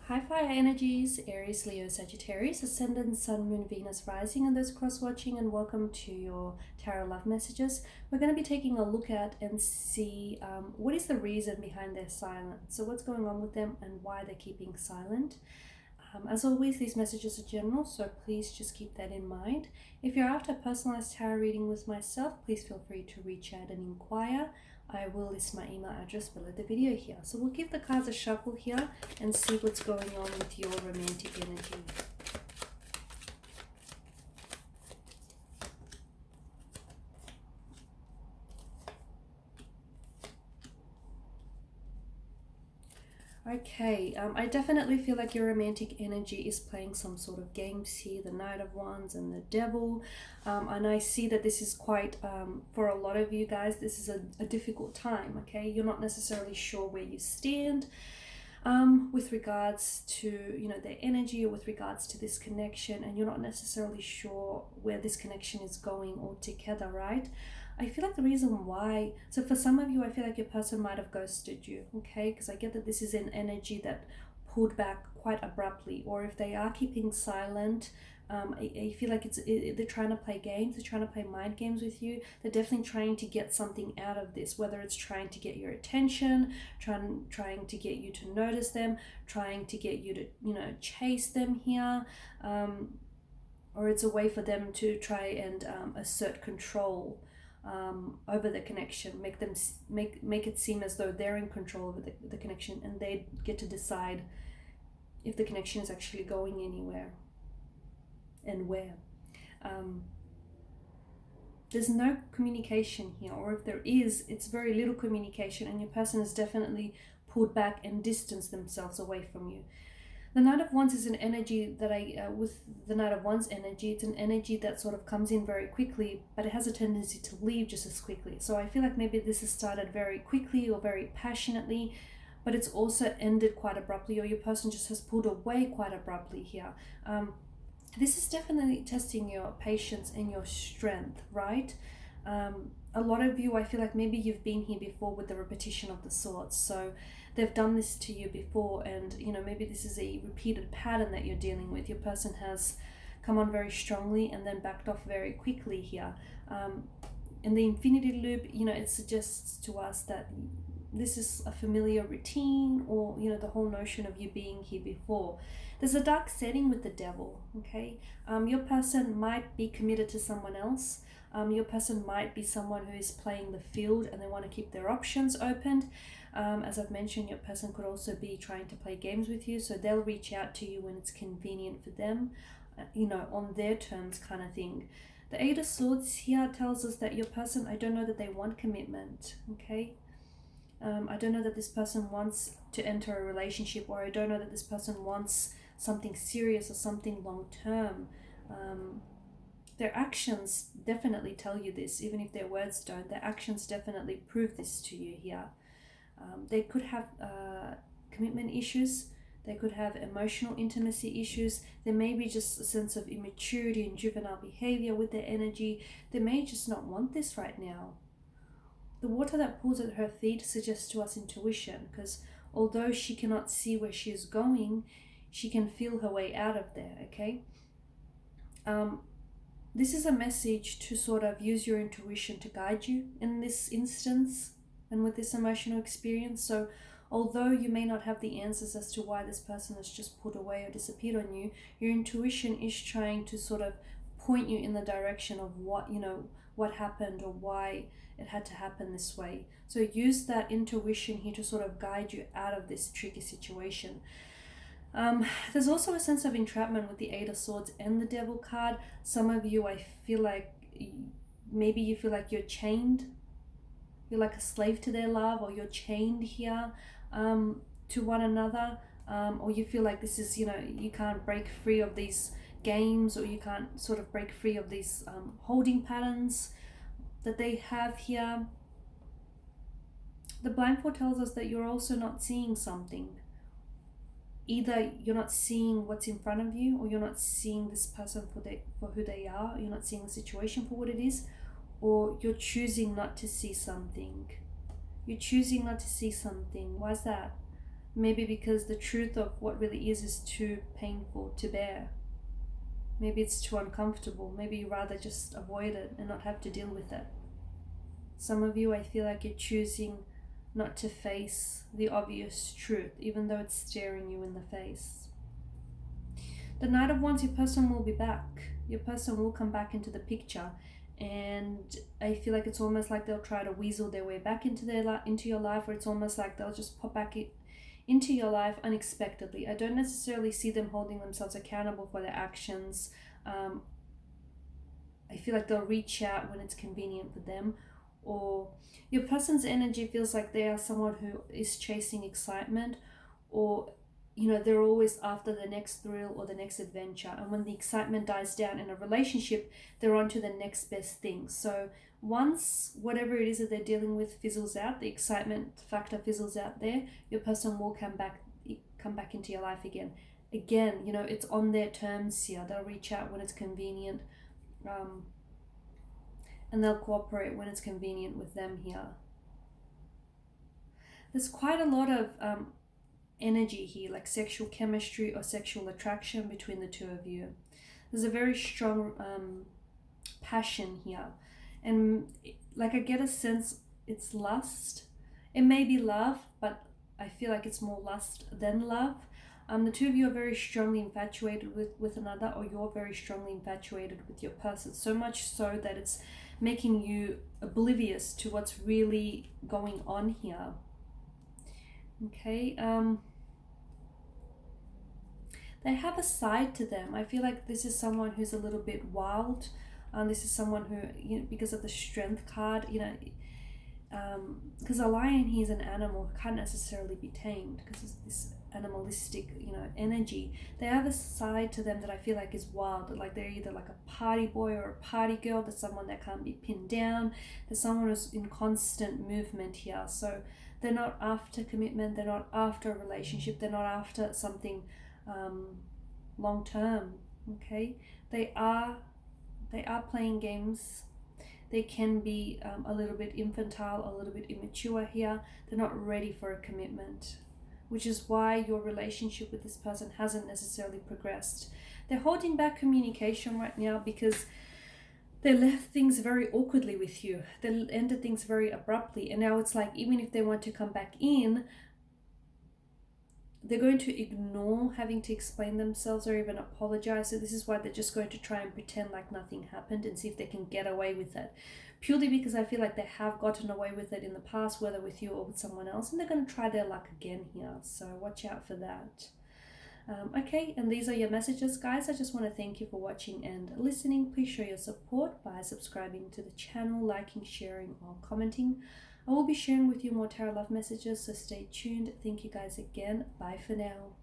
Hi fire energies, Aries, Leo, Sagittarius, Ascendant, Sun, Moon, Venus, Rising, and those cross-watching, and welcome to your Tarot Love Messages. We're going to be taking a look at and see what is the reason behind their silence. So what's going on with them and why they're keeping silent. As always, these messages are general, so please just keep that in mind. If you're after a personalized tarot reading with myself, please feel free to reach out and inquire. I will list my email address below the video here. So we'll give the cards a shuffle here and see what's going on with your romantic energy. Okay, I definitely feel like your romantic energy is playing some sort of games here, the Knight of Wands and the Devil. And I see that this is quite, for a lot of you guys, this is a difficult time, okay? You're not necessarily sure where you stand with regards to, their energy or with regards to this connection, and you're not necessarily sure where this connection is going altogether, right? I feel like the reason why, so for some of you, I feel like your person might have ghosted you, okay? Because I get that this is an energy that pulled back quite abruptly, or if they are keeping silent, I feel like they're trying to play games, they're trying to play mind games with you. They're definitely trying to get something out of this, whether it's trying to get your attention, trying to get you to notice them, trying to get you to, chase them here, or it's a way for them to try and assert control over the connection, make it seem as though they're in control of the connection, and they get to decide if the connection is actually going anywhere and where. There's no communication here, or if there is, it's very little communication, and your person has definitely pulled back and distanced themselves away from you. The Knight of Wands is an energy that with the Knight of Wands energy, it's an energy that sort of comes in very quickly, but it has a tendency to leave just as quickly. So I feel like maybe this has started very quickly or very passionately, but it's also ended quite abruptly, or your person just has pulled away quite abruptly here. This is definitely testing your patience and your strength, right? A lot of you, I feel like maybe you've been here before with the repetition of the swords. So they've done this to you before, and maybe this is a repeated pattern that you're dealing with. Your person has come on very strongly and then backed off very quickly here. In the infinity loop, it suggests to us that this is a familiar routine, or the whole notion of you being here before. There's a dark setting with the Devil, okay? Your person might be committed to someone else. Your person might be someone who is playing the field and they want to keep their options opened. As I've mentioned, your person could also be trying to play games with you, so they'll reach out to you when it's convenient for them, on their terms kind of thing. The Eight of Swords here tells us that your person, I don't know that they want commitment, okay? I don't know that this person wants to enter a relationship, or I don't know that this person wants something serious or something long-term. Their actions definitely tell you this, even if their words don't. Their actions definitely prove this to you here. They could have commitment issues. They could have emotional intimacy issues. There may be just a sense of immaturity and juvenile behavior with their energy. They may just not want this right now. The water that pools at her feet suggests to us intuition, because although she cannot see where she is going, she can feel her way out of there, okay? This is a message to sort of use your intuition to guide you in this instance and with this emotional experience. So although you may not have the answers as to why this person has just pulled away or disappeared on you, your intuition is trying to sort of point you in the direction of what happened or why it had to happen this way. So use that intuition here to sort of guide you out of this tricky situation. There's also a sense of entrapment with the Eight of Swords and the Devil card. Some of you, I feel like maybe you feel like you're chained. You're like a slave to their love, or you're chained here to one another, or you feel like this is, you can't break free of these games, or you can't sort of break free of these holding patterns that they have here. The blindfold tells us that you're also not seeing something. Either you're not seeing what's in front of you, or you're not seeing this person for who they are. You're not seeing the situation for what it is, or you're choosing not to see something. You're choosing not to see something. Why is that? Maybe because the truth of what really is too painful to bear. Maybe it's too uncomfortable. Maybe you rather just avoid it and not have to deal with it. Some of you, I feel like you're choosing not to face the obvious truth, even though it's staring you in the face. The Knight of Wands, your person will be back. Your person will come back into the picture, and I feel like it's almost like they'll try to weasel their way back into your life, or it's almost like they'll just pop back into your life unexpectedly. I don't necessarily see them holding themselves accountable for their actions. I feel like they'll reach out when it's convenient for them, or your person's energy feels like they are someone who is chasing excitement, or they're always after the next thrill or the next adventure, and when the excitement dies down in a relationship, they're on to the next best thing. So once whatever it is that they're dealing with fizzles out, the excitement factor fizzles out there, your person will come back into your life again. It's on their terms here. They'll reach out when it's convenient, and they'll cooperate when it's convenient with them here. There's quite a lot of energy here, like sexual chemistry or sexual attraction between the two of you. There's a very strong passion here, and I get a sense it's lust. It may be love, but I feel like it's more lust than love. The two of you are very strongly infatuated with another, or you're very strongly infatuated with your person, so much so that it's making you oblivious to what's really going on here. Okay, they have a side to them. I feel like this is someone who's a little bit wild. This is someone who, because of the strength card, because a lion here is an animal, can't necessarily be tamed because it's this animalistic, energy. They have a side to them that I feel like is wild. Like they're either like a party boy or a party girl. There's someone that can't be pinned down. There's someone who's in constant movement here. So they're not after commitment. They're not after a relationship. They're not after something long term. Okay, they are playing games. They can be a little bit infantile, a little bit immature here. They're not ready for a commitment, which is why your relationship with this person hasn't necessarily progressed. They're holding back communication right now because they left things very awkwardly with you. They ended things very abruptly, and now it's like even if they want to come back in, they're going to ignore having to explain themselves or even apologize. So this is why they're just going to try and pretend like nothing happened and see if they can get away with it. Purely because I feel like they have gotten away with it in the past, whether with you or with someone else, and they're going to try their luck again here. So watch out for that. Okay, and these are your messages, guys. I just want to thank you for watching and listening. Please show your support by subscribing to the channel, liking, sharing, or commenting. I will be sharing with you more tarot love messages, so stay tuned. Thank you guys again. Bye for now.